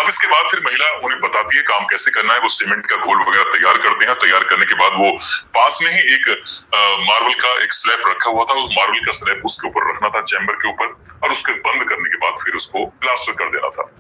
अब इसके बाद फिर महिला उन्हें बताती है काम कैसे करना है। वो सीमेंट का घोल वगैरह तैयार करते हैं। तैयार करने के बाद वो पास में ही एक मार्बल का एक स्लैब रखा हुआ था। उस मार्बल का स्लैब उसके ऊपर रखना था, चैम्बर के ऊपर, और उसके बंद करने के बाद फिर उसको प्लास्टर कर देना था।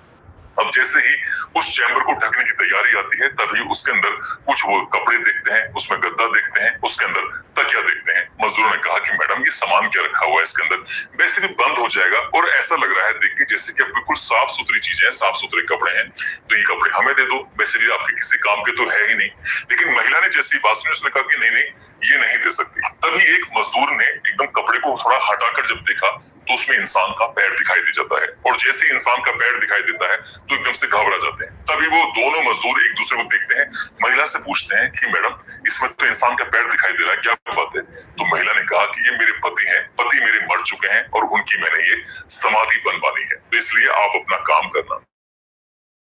अब जैसे ही उस चैम्बर को ढकने की तैयारी आती है, तभी उसके अंदर कुछ वो कपड़े देखते हैं, उसमें गद्दा देखते हैं, उसके अंदर तकिया देखते हैं। मजदूरों ने कहा कि मैडम ये सामान क्या रखा हुआ है इसके अंदर, वैसे भी बंद हो जाएगा और ऐसा लग रहा है देख के जैसे कि बिल्कुल साफ सुथरी चीजें हैं, साफ सुथरे कपड़े हैं, तो ये कपड़े हमें दे दो, वैसे भी आपके किसी काम के तो है ही नहीं। लेकिन महिला ने जैसी बात सुनी, उसने कहा कि नहीं नहीं, ये नहीं दे सकती। तभी एक मजदूर ने एकदम कपड़े को थोड़ा हटाकर जब देखा तो उसमें इंसान का पैर दिखाई दे जाता है, और जैसे इंसान का पैर दिखाई देता है तो एकदम से घबरा जाते हैं। तभी वो दोनों मजदूर एक दूसरे को देखते हैं, महिला से पूछते हैं कि मैडम इसमें तो इंसान का पैर दिखाई दे रहा है, क्या बात है? तो महिला ने कहा कि ये मेरे पति हैं, पति मेरे मर चुके हैं और उनकी मैंने ये समाधि बनवानी है, तो इसलिए आप अपना काम करना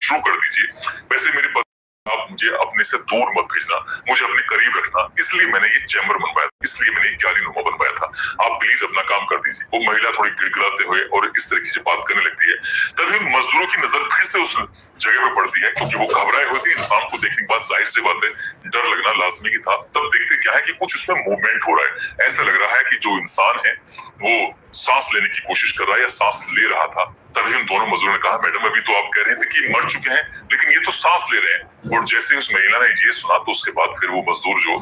शुरू कर दीजिए। वैसे मेरे पति, आप मुझे अपने से दूर मत भेजना, मुझे अपने करीब रखना, इसलिए मैंने ये चैम्बर बनवाया, इसलिए मैंने ये क्यारीनुमा बनवाया था, आप प्लीज अपना काम कर दीजिए। वो महिला थोड़ी गिड़गिड़ाते हुए और इस तरीके से बात करने लगती है। तभी उन मजदूरों की नजर फिर से उस जगह पे पड़ती है, क्योंकि वो घबराए हुए थे। इंसान को देखने के बाद जाहिर सी बात है डर लगना लाजमी ही था। तब देखते क्या है कि कुछ उसमें मूवमेंट हो रहा है, ऐसा लग रहा है कि जो इंसान है वो सांस लेने की कोशिश कर रहा है या सांस ले रहा था। तभी उन दोनों मजदूरों ने कहा, मैडम अभी तो आप कह रहे थे कि मर चुके हैं, लेकिन ये तो सांस ले रहे हैं। और जैसे उस महिला ने ये सुना तो उसके बाद फिर वो मजदूर जो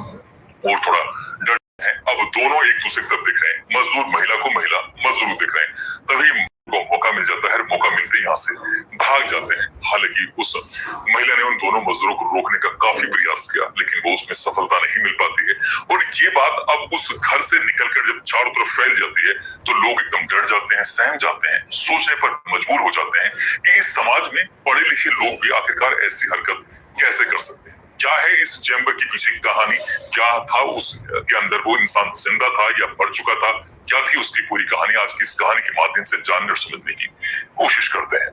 और थोड़ा डर है। अब दोनों एक दूसरे की तरफ देख रहे हैं, मजदूर महिला को, महिला मजदूर को देख रहे हैं। तभी को मौका मिल जाता है, मौका मिलते ही यहाँ से भाग जाते हैं। हालांकि उस महिला ने उन दोनों मजदूरों को रोकने का काफी प्रयास किया, लेकिन वो उसमें सफलता नहीं मिल पाती है। और ये बात अब उस घर से निकलकर जब चारों तरफ फैल जाती है तो लोग एकदम डर जाते हैं, सहम जाते हैं, सोचने पर मजबूर हो जाते हैं कि इस समाज में पढ़े लिखे लोग भी आखिरकार ऐसी हरकत कैसे कर सकते हैं। क्या है इस चैम्बर की पीछे की कहानी, क्या था उसके अंदर, वो इंसान जिंदा था या मर चुका था, क्या थी उसकी पूरी कहानी, आज की इस कहानी के माध्यम से जानने और समझने की कोशिश करते हैं।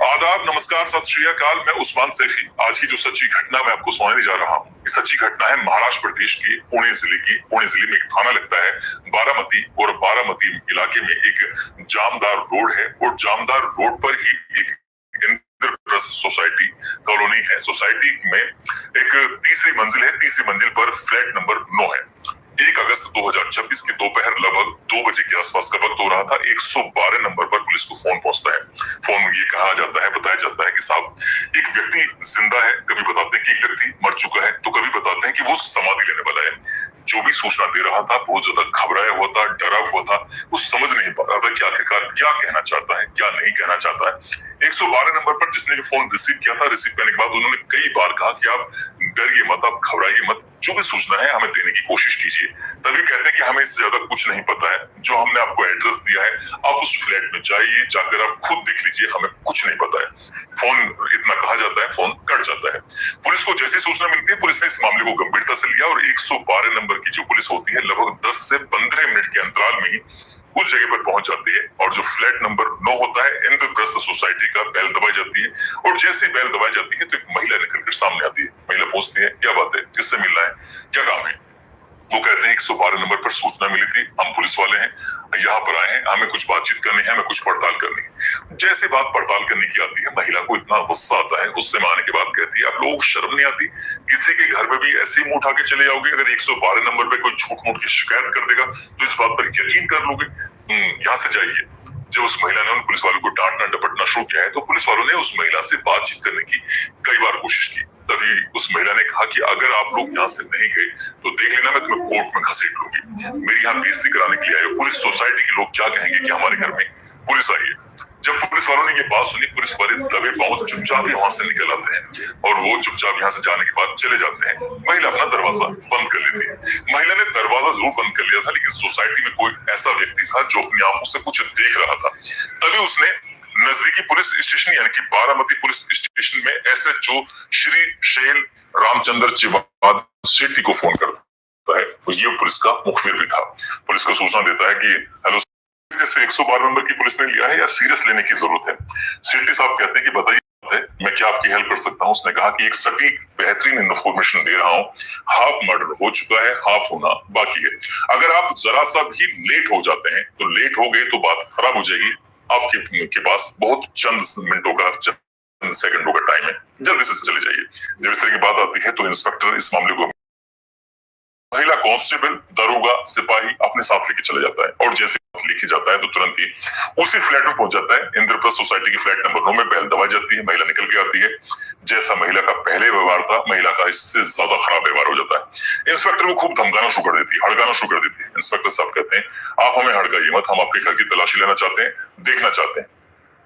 आदाब, नमस्कार, सत श्री अकाल। मैं उस्मान सैफी। आज की जो सच्ची घटना मैं आपको सुनाने जा रहा हूँ, ये सच्ची घटना है महाराष्ट्र प्रदेश के पुणे जिले की। पुणे जिले में एक थाना लगता है बारामती, और बारामती इलाके में एक जामदार रोड है, और जामदार रोड पर ही एक इंद्रप्रस्थ सोसाइटी कॉलोनी है। सोसाइटी में एक तीसरी मंजिल है, तीसरी मंजिल पर फ्लैट नंबर 9 है। 1 अगस्त 2026 के दोपहर लगभग 2 बजे के आसपास का वक्त हो रहा था। 112 नंबर पर पुलिस को फोन पहुंचता है। फोन में ये कहा जाता है, बताया जाता है कि साहब एक व्यक्ति जिंदा है, कभी बताते हैं कि एक व्यक्ति मर चुका है, तो कभी बताते हैं कि वो समाधि लेने वाला है। जो भी सूचना दे रहा था बहुत ज्यादा घबराया हुआ था, डरा हुआ था, वो समझ नहीं पा रहा था कि आखिरकार क्या कहना चाहता है, क्या नहीं कहना चाहता है। 112 नंबर पर जिसने भी फोन रिसीव किया था, रिसीव करने के बाद उन्होंने कई बार कहा कि आप डरिए मत, आप घबराइए मत, जो भी सूचना है हमें देने की कोशिश कीजिए। तभी कहते हैं कि हमें इससे ज्यादा कुछ नहीं पता है, जो हमने आपको एड्रेस दिया है आप उस फ्लैट में जाइए, जाकर आप खुद देख लीजिए, हमें कुछ नहीं पता है। फोन इतना कहा जाता है, फोन कट जाता है। पुलिस को जैसी सूचना मिलती है, पुलिस ने इस मामले को गंभीरता से लिया, और 112 नंबर की जो पुलिस होती है लगभग 10 से 15 मिनट के अंतराल में ही उस जगह पर पहुंच जाती है। और जो फ्लैट नंबर 9 होता है, इंद्रप्रस्थ सोसाइटी का, बेल दबाई जाती है, और जैसे बेल दबाई जाती है तो एक महिला निकलकर सामने आती है। महिला पूछती है, क्या बात है, किससे मिलना है, क्या काम है? वो कहते हैं 112 नंबर पर सूचना मिली थी, हम पुलिस वाले हैं, यहाँ पर आए हैं, हमें कुछ बातचीत करनी है, हमें कुछ पड़ताल करनी है। जैसे बात पड़ताल करने की आती है, महिला को इतना गुस्सा आता है, गुस्से में आने के बाद कहती है, आप लोग शर्म नहीं आती, किसी के घर में भी ऐसे ही मुंह उठा के चले जाओगे? अगर 112 नंबर पे कोई झूठ मूठ की शिकायत कर देगा तो इस बात पर यकीन कर लोगे? यहाँ से जाइए। जब उस महिला ने उन पुलिस वालों को डांटना डपटना शुरू किया है, तो पुलिस वालों ने उस महिला से बातचीत करने की कई बार कोशिश की। तभी उस महिला ने कहा कि अगर आप लोग यहाँ से नहीं गए तो देख लेना, मैं तुम्हें कोर्ट में घसीट लूंगी। मेरी यहाँ बेइज्जती कराने के लिए आए हो, पुलिस सोसाइटी के लोग क्या कहेंगे कि हमारे घर में पुलिस आई है। जब पुलिस वालों ने ये बात सुनी, पुलिस वाले दबे पांव चुपचाप वहां से निकल आते हैं, और वो चुपचाप यहाँ से जाने के बाद चले जाते हैं। महिला अपना दरवाजा बंद कर लेती है। महिला ने दरवाजा जरूर बंद कर लिया था, लेकिन सोसाइटी में कोई ऐसा व्यक्ति था जो अपनी आंखों से कुछ देख रहा था। तभी उसने नजदीकी पुलिस स्टेशन यानी कि बारामती पुलिस स्टेशन में एसएचओ श्री शैल रामचंद्र चिवाद शेट्टी को फोन करता है। तो ये पुलिस का मुखबिर भी था। पुलिस को सूचना देता है कि हेलो, जैसे 112 नंबर की पुलिस ने लिया है या सीरियस लेने की जरूरत है? शेट्टी साहब कहते हैं कि बताइए मैं क्या आपकी हेल्प कर सकता हूँ। उसने कहा कि एक सटीक बेहतरीन इन्फॉर्मेशन दे रहा हूँ, हाफ मर्डर हो चुका है, हाफ होना बाकी है। अगर आप जरा सा भी लेट हो जाते हैं तो लेट हो गए तो बात खराब हो जाएगी। आपके के पास बहुत चंद मिनटों का सेकंडों का टाइम है, जल्दी से चले जाइए। जब इस तरह की बात आती है तो इंस्पेक्टर इस मामले को महिला कांस्टेबल, दरोगा, सिपाही अपने साथ लेके चला जाता है और जैसे लेके जाता है तो तुरंत ही उसी फ्लैट में पहुंच जाता है। इंद्रप्रस्थ सोसाइटी की फ्लैट नंबर 9 में बेल दबाई जाती है, महिला निकल के आती है। जैसा महिला का पहले व्यवहार था, महिला का इससे ज्यादा खराब व्यवहार हो जाता है। इंस्पेक्टर को खूब धमकाना शुरू कर देती है, हड़काना शुरू कर देती है। इंस्पेक्टर साहब कहते हैं आप हमें हड़काइए मत, हम आपके घर की तलाशी लेना चाहते हैं, देखना चाहते हैं।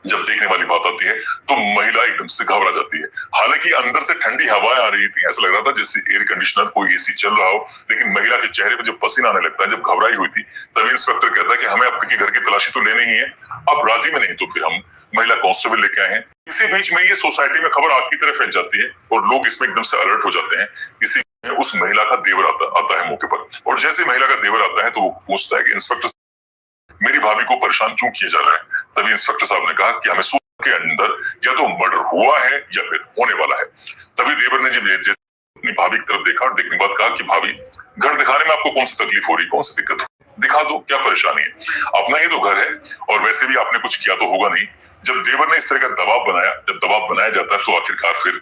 जब देखने वाली बात आती है तो महिला एकदम से घबरा जाती है। हालांकि अंदर से ठंडी हवाएं आ रही थी, ऐसा लग रहा था जैसे एयर कंडीशनर कोई एसी चल रहा हो, लेकिन महिला के चेहरे पे जब पसीना आने लगता है, जब घबराई हुई थी, तभी इंस्पेक्टर कहता है कि हमें आपके घर की तलाशी तो लेनी ही है, आप राजी में नहीं तो फिर हम महिला कांस्टेबल लेके आए हैं। इसी बीच में ये सोसाइटी में खबर आग की तरह फैल जाती है और लोग इसमें एकदम से अलर्ट हो जाते हैं। इसी में उस महिला का देवर आता है मौके पर, और जैसे महिला का देवर आता है तो वो पूछता है कि इंस्पेक्टर मेरी भाभी को परेशान क्यों किया जा रहा है। तभी इंस्पेक्टर साहब ने कहा कि हमें सूरत के अंदर या तो मर्डर हुआ है या फिर होने वाला है। तभी देवर ने जब जैसे अपनी भाभी की तरफ देखा और देखने के बाद कहा कि भाभी घर दिखाने में आपको कौन सी तकलीफ हो रही, कौन सी दिक्कत, दिखा दो, क्या परेशानी है, अपना ही तो घर है और वैसे भी आपने कुछ किया तो होगा नहीं। जब देवर ने इस तरह का दबाव बनाया, जब दबाव बनाया जाता है तो आखिरकार फिर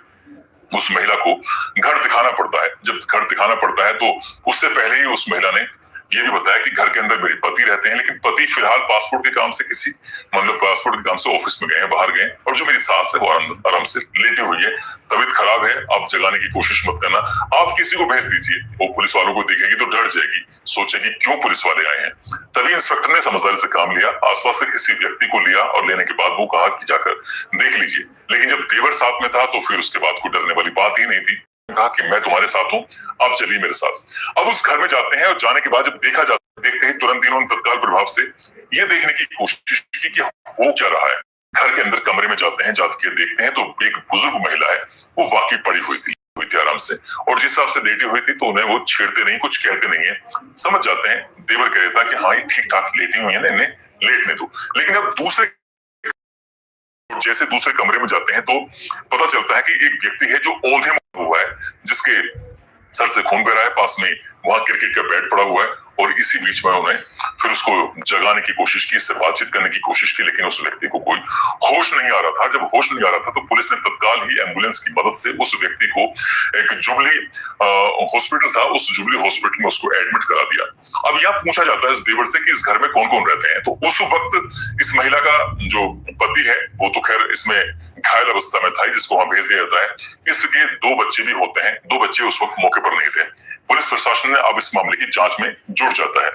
उस महिला को घर दिखाना पड़ता है। जब घर दिखाना पड़ता है तो उससे पहले ही उस महिला ने ये भी बताया कि घर के अंदर मेरे पति रहते हैं, लेकिन पति फिलहाल पासपोर्ट के काम से किसी पासपोर्ट के काम से ऑफिस में गए हैं, बाहर गए, और जो मेरी सास है वो आराम से लेटी हुई है, तबीयत खराब है, आप जगाने की कोशिश मत करना, आप किसी को भेज दीजिए। वो पुलिस वालों को देखेगी तो डर जाएगी, सोचेगी क्यों पुलिस वाले आए हैं। तभी इंस्पेक्टर ने समझदारी से काम लिया, आसपास से किसी व्यक्ति को लिया और लेने के बाद वो कहा कि जाकर देख लीजिए। लेकिन जब देवर साथ में था तो फिर उसके बाद कोई डरने वाली बात ही नहीं थी। कहा कि मैं तुम्हारे साथ हूँ, आप चलिए मेरे साथ। अब उस घर में जाते हैं और जाने के बाद जब देखा जाता देखते ही तुरंत इन्होंने तत्काल प्रभाव से ये देखने की कोशिश की कि हो क्या रहा है। घर के अंदर कमरे में जाते हैं, जाके देखते हैं तो एक बुजुर्ग महिला है, वो वाकई पड़ी हुई थी आराम से, और जिस हिसाब से लेटी हुई थी तो उन्हें वो छेड़ते नहीं, कुछ कहते नहीं है। समझ जाते हैं, देवर कहता कि हाँ ये ठीक ठाक लेटी हुई है ना, इन्हें लेटने दो। लेकिन अब जैसे दूसरे कमरे में जाते हैं तो पता चलता है कि एक व्यक्ति है जो औंधे हुआ है, जिसके सर से खून बह रहा है, पास में वहां क्रिकेट का बैट पड़ा हुआ है, और इसी बीच में उन्हें फिर उसको जगाने की कोशिश की, इससे बातचीत करने की कोशिश की, लेकिन उस व्यक्ति को कोई होश नहीं आ रहा था। जब होश नहीं आ रहा था तो पुलिस ने तत्काल ही एम्बुलेंस की मदद से उस व्यक्ति को एक जुबली हॉस्पिटल था, उस जुबली हॉस्पिटल में उसको एडमिट करा दिया। अब यहाँ पूछा जाता है इस देवर से कि इस घर में कौन कौन रहते हैं, तो उस वक्त इस महिला का जो पति है वो तो खैर इसमें घायल अवस्था में था, जिसको वहां भेज दिया जाता है। इसके 2 बच्चे भी होते हैं, 2 बच्चे उस वक्त मौके पर नहीं थे। पुलिस प्रशासन ने अब इस मामले की जांच में जुड़ जाता है।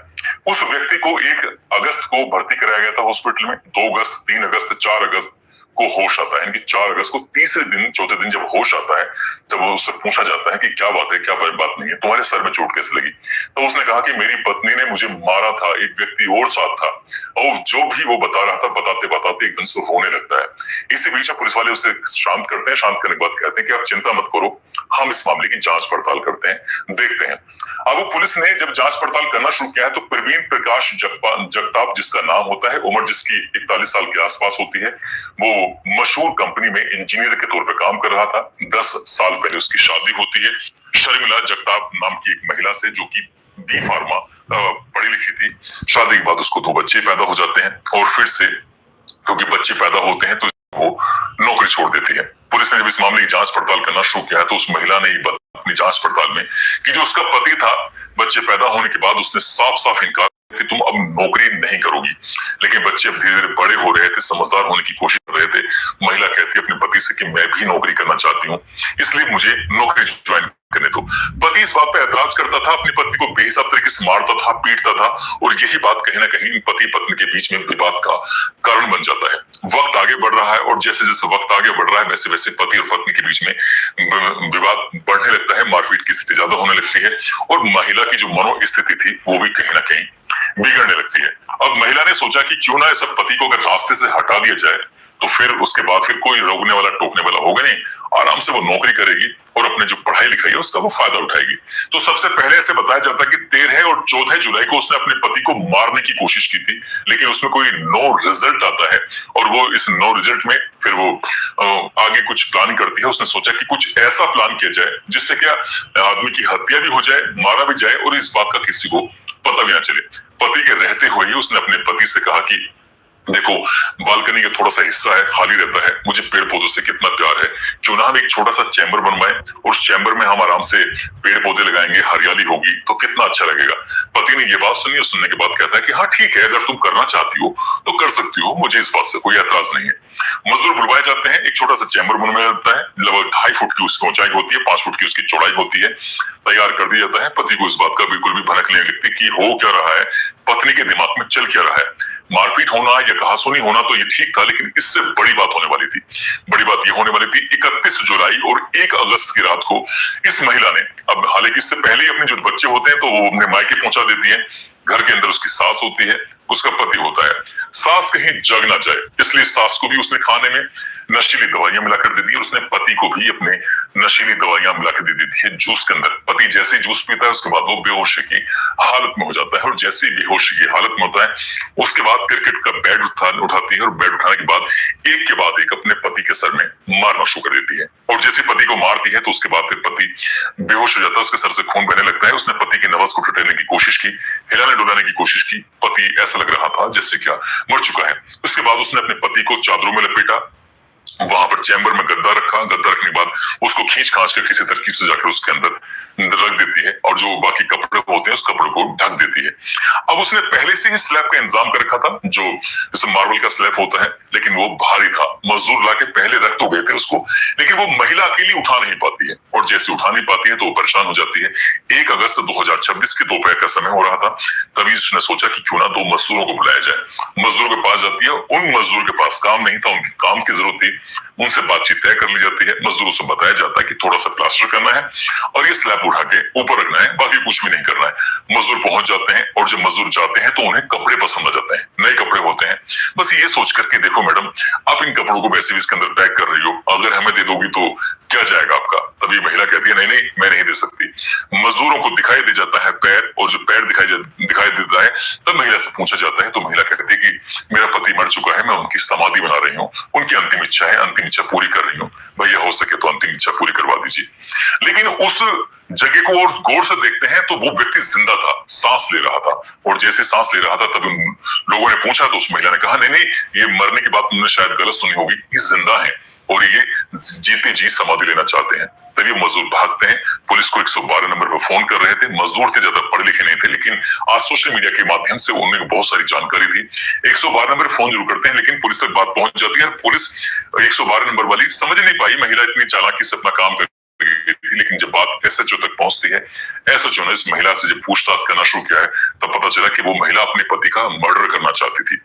उस व्यक्ति को 1 अगस्त को भर्ती कराया गया था हॉस्पिटल में, 2 अगस्त, 3 अगस्त, 4 अगस्त को होश आता है। इनकी 4 अगस्त को तीसरे दिन, चौथे दिन जब होश आता है, जब उससे पूछा जाता है कि क्या बात है, क्या बात नहीं है, तुम्हारे सर में चोट कैसे लगी, तो उसने कहा कि मेरी पत्नी ने मुझे मारा था, एक व्यक्ति और साथ था, और जो भी वो बता रहा था, बताते बताते एकदम से रोने लगता है। इसी बीच पुलिस वाले उसे शांत करते हैं, शांत करने के बाद कहते हैं कि आप चिंता मत करो, हम इस मामले की जांच पड़ताल करते हैं, देखते हैं। अब पुलिस ने जब जांच पड़ताल करना शुरू किया है तो प्रवीण प्रकाश जगताप जिसका नाम होता है, उम्र जिसकी 41 साल के आसपास होती है, वो मशहूर कंपनी में इंजीनियर के तौर पर काम कर रहा था। 10 साल पहले उसकी शादी होती है शर्मिला जगताप नाम की एक महिला से, जो कि बी फार्मा पढ़ी लिखी थी। शादी के बाद उसको 2 बच्चे पैदा हो जाते हैं, और फिर से क्योंकि बच्चे पैदा होते हैं तो वो नौकरी छोड़ देती है। पुलिस ने जब इस मामले की जांच पड़ताल करना शुरू किया है तो उस महिला ने अपनी जांच पड़ताल में कि जो उसका पति था, बच्चे पैदा होने के बाद उसने साफ साफ इनकार कि तुम अब नौकरी नहीं करोगी। लेकिन बच्चे अब धीरे धीरे बड़े हो रहे थे, समझदार होने की कोशिश कर रहे थे। महिला कहती है अपने पति से कि मैं भी नौकरी करना चाहती हूँ, इसलिए मुझे नौकरी ज्वाइन करने दो। पति इस बात पे ऐतराज करता था, अपनी पत्नी को बेहिसाब तरीके से मारता था, पीटता था, और यही बात कहीं ना कहीं पति पत्नी के बीच में विवाद का कारण बन जाता है। वक्त आगे बढ़ रहा है और जैसे जैसे वक्त आगे बढ़ रहा है वैसे वैसे पति और पत्नी के बीच में विवाद बढ़ने लगता है, मारपीट की स्थिति ज्यादा होने लगती है, और महिला की जो मनोस्थिति थी वो भी कहीं ना कहीं बिगड़ने लगती है। अब महिला ने सोचा कि क्यों ना इस पति को अगर रास्ते से हटा दिया जाए तो फिर उसके बाद फिर कोई रोकने वाला टोकने वाला होगा नहीं, आराम से वो नौकरी करेगी और अपने जो पढ़ाई लिखाई है उसका वो फायदा उठाएगी। तो सबसे पहले ऐसे बताया जाता है कि 13 और 14 जुलाई को उसने अपने पति को मारने की कोशिश की थी, लेकिन उसमें कोई नो रिजल्ट आता है, और वो इस नो रिजल्ट में फिर वो आगे कुछ प्लान करती है। उसने सोचा कि कुछ ऐसा प्लान किया जाए जिससे क्या आदमी की हत्या भी हो जाए, मारा भी जाए, और इस बात का किसी को पता भी ना चले। पति के रहते हुए ही उसने अपने पति से कहा कि देखो, बालकनी का थोड़ा सा हिस्सा है, खाली रहता है, मुझे पेड़ पौधों उससे कितना प्यार है, क्यों ना हम एक छोटा सा चैम्बर बनवाएं और उस चैम्बर में हम आराम से पेड़ पौधे लगाएंगे, हरियाली होगी तो कितना अच्छा लगेगा। पति ने ये बात सुनी और सुनने के बाद कहता है कि हाँ ठीक है, अगर तुम करना चाहती हो तो कर सकती हो, मुझे इस बात से कोई एतराज नहीं है। मजदूर बुलवाए जाते हैं, एक छोटा सा चैम्बर बनवाया जाता है, लगभग 2.5 फुट की उसकी ऊंचाई होती है, 5 फुट की उसकी चौड़ाई होती है, तैयार कर दिया जाता है। पति को इस बात का बिल्कुल भी भनक नहीं लगती कि हो क्या रहा है, पत्नी के दिमाग में चल क्या रहा है। मारपीट होना या कहासुनी होना तो ये ठीक था, लेकिन इससे बड़ी बात होने वाली थी। बड़ी बात ये होने वाली थी 31 जुलाई और 1 अगस्त की रात को इस महिला ने, अब हालांकि इससे पहले ही अपने जो बच्चे होते हैं तो वो अपने मायके पहुंचा देती है। घर के अंदर उसकी सास होती है, उसका पति होता है। सास कहीं जग ना जाए इसलिए सास को भी उसने खाने में नशीली दवाइयां मिलाकर दे दी, उसने पति को भी अपने नशीली दवाइयां मिलाकर दे दी थी जूस के अंदर। पति जैसे ही जूस पीता है उसके बाद वो बेहोशी की हालत में हो जाता है, और जैसे ही बेहोशी की हालत में होता है उसके बाद क्रिकेट का बैट उठाती है, और बैट उठाने के बाद एक अपने पति के सर में मारना शुरू कर देती है। और जैसे पति को मारती है तो उसके बाद फिर पति बेहोश हो जाता है, उसके सर से खून बहने लगता है। उसने पति की नब्ज को टटोलने की कोशिश की, हिलाने डुलाने की कोशिश की, पति ऐसा लग रहा था जैसे क्या मर चुका है। उसके बाद उसने अपने पति को चादरों में लपेटा, वहां पर चैम्बर में गद्दा रखा, गद्दा रखने के बाद उसको खींच खांच कर किसी तरकीब से जाकर उसके अंदर रख देती है, और जो बाकी कपड़े होते हैं उस कपड़े को ढक देती है। अब उसने पहले से ही स्लैब का इंतजाम कर रखा था, जो जैसे मार्बल का स्लैब होता है, लेकिन वो भारी था। मजदूर लाके पहले रख तो गए थे उसको, लेकिन वो महिला अकेली उठा नहीं पाती है, और जैसे उठा नहीं पाती है तो वो परेशान हो जाती है। 1 अगस्त 2026 के दोपहर का समय हो रहा था, तभी उसने सोचा कि क्यों ना 2 मजदूरों को बुलाया जाए। मजदूरों के पास जाती है, उन मजदूर के पास काम नहीं था, उनके काम की जरूरत थी, उनसे बातचीत तय कर ली जाती है। मजदूरों से बताया जाता है कि थोड़ा सा प्लास्टर करना है और ये स्लैब उठा के ऊपर रखना है, बाकी कुछ भी नहीं करना है। मजदूर पहुंच जाते हैं, और जब मजदूर जाते हैं तो उन्हें कपड़े पसंद आ जाते हैं, नए कपड़े होते हैं। बस ये सोच करके देखो मैडम, आप इन कपड़ों को वैसे भी इसके अंदर पैक कर रही हो, अगर हमें दे दोगी तो क्या जाएगा आपका। तभी महिला कहती है नहीं नहीं मैं नहीं दे सकती। मजदूरों को दिखाई दे जाता है पैर, और जो पैर दिखाई देता है तब महिला से पूछा जाता है, तो महिला कहती है कि मेरा पति मर चुका है, मैं उनकी समाधि बना रही हूँ, उनकी अंतिम इच्छा है, अंतिम इच्छा पूरी कर रही हूँ, भैया हो सके तो अंतिम इच्छा पूरी करवा दीजिए। लेकिन उस जगह को और गौर से देखते हैं तो वो व्यक्ति जिंदा था, सांस ले रहा था, और जैसे सांस ले रहा था तब उन लोगों ने पूछा तो उस महिला ने कहा नहीं नहीं ये मरने की बात तुमने शायद गलत सुनी होगी, ये जिंदा है और ये जीते जी समाधि लेना चाहते हैं। तभी मजदूर भागते हैं, पुलिस को 112 नंबर पर फोन कर रहे थे। मजदूर थे, ज्यादा पढ़े लिखे नहीं थे, लेकिन आज सोशल मीडिया के माध्यम से उन्हें बहुत सारी जानकारी थी। 112 नंबर फोन जरूर करते हैं, लेकिन पुलिस तक बात पहुंच जाती है। पुलिस 112 नंबर वाली समझ नहीं पाई, महिला इतनी चालाकी से अपना काम कर थी, लेकिन जब बात एसएचओ तक पहुंचती है, एसएचओ ने इस महिला से जब पूछताछ करना शुरू किया है तब पता चला कि वो महिला अपने पति का मर्डर करना चाहती थी।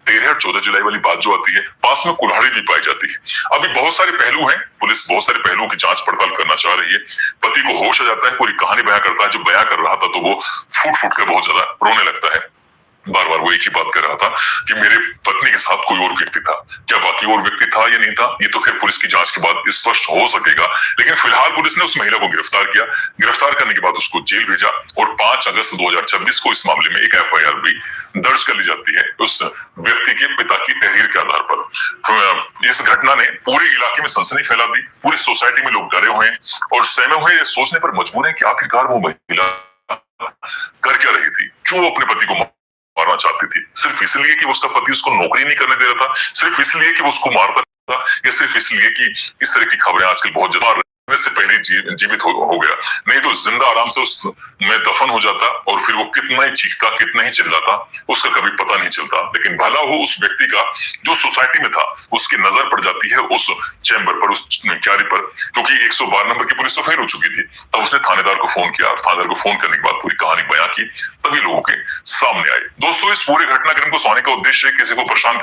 13 और 14 जुलाई वाली बात जो आती है, पास में कुल्हाड़ी भी पाई जाती है। अभी बहुत सारे पहलू हैं, पुलिस बहुत सारे पहलुओं की जांच पड़ताल करना चाह रही है। पति को होश आ जाता है, पूरी कहानी बयां करता है। जो बयां कर रहा था तो वो फूट फूट कर बहुत ज्यादा रोने लगता है, बार बार वो एक ही बात कर रहा था कि मेरे पत्नी के साथ कोई और व्यक्ति था। क्या बाकी और व्यक्ति था या नहीं था, ये तो खैर पुलिस की जांच के बाद स्पष्ट हो सकेगा, लेकिन फिलहाल पुलिस ने उस महिला को गिरफ्तार किया। गिरफ्तार करने के बाद उसको जेल भेजा, और 5 अगस्त 2026 को इस मामले में एक एफआईआर भी दर्ज कर ली जाती है उस व्यक्ति के पिता की तहरीर के आधार पर। इस घटना ने पूरे इलाके में सनसनी फैला दी, पूरी सोसाइटी में लोग डरे हुए हैं और सहमे हुए सोचने पर मजबूर है कि आखिरकार वो महिला कर क्या रही थी, क्यों वो अपने पति को मारना चाहती थी। सिर्फ इसलिए कि उसका पति उसको नौकरी नहीं करने दे रहा था, सिर्फ इसलिए कि वो उसको मारता था, या सिर्फ इसलिए कि इस तरह की खबरें आजकल बहुत ज्यादा से पहले जीवित हो गया, नहीं तो जिंदा आराम से उस में दफन हो जाता, और फिर वो कितना ही चीखता कितना ही चिल्लाता उसका कभी पता नहीं चलता। लेकिन भला हो उस व्यक्ति का जो सोसाइटी में था, उसकी नजर पड़ जाती है उस चैम्बर पर, उस क्यारी पर, क्योंकि 112 नंबर की पुलिस तो फेल हो चुकी थी। तब उसने थानेदार को फोन किया, और थानेदार को फोन करने के बाद पूरी कहानी बयां की, तभी लोगों के सामने आई। दोस्तों, इस पूरे घटनाक्रम को सुनाने का उद्देश्य किसी को परेशान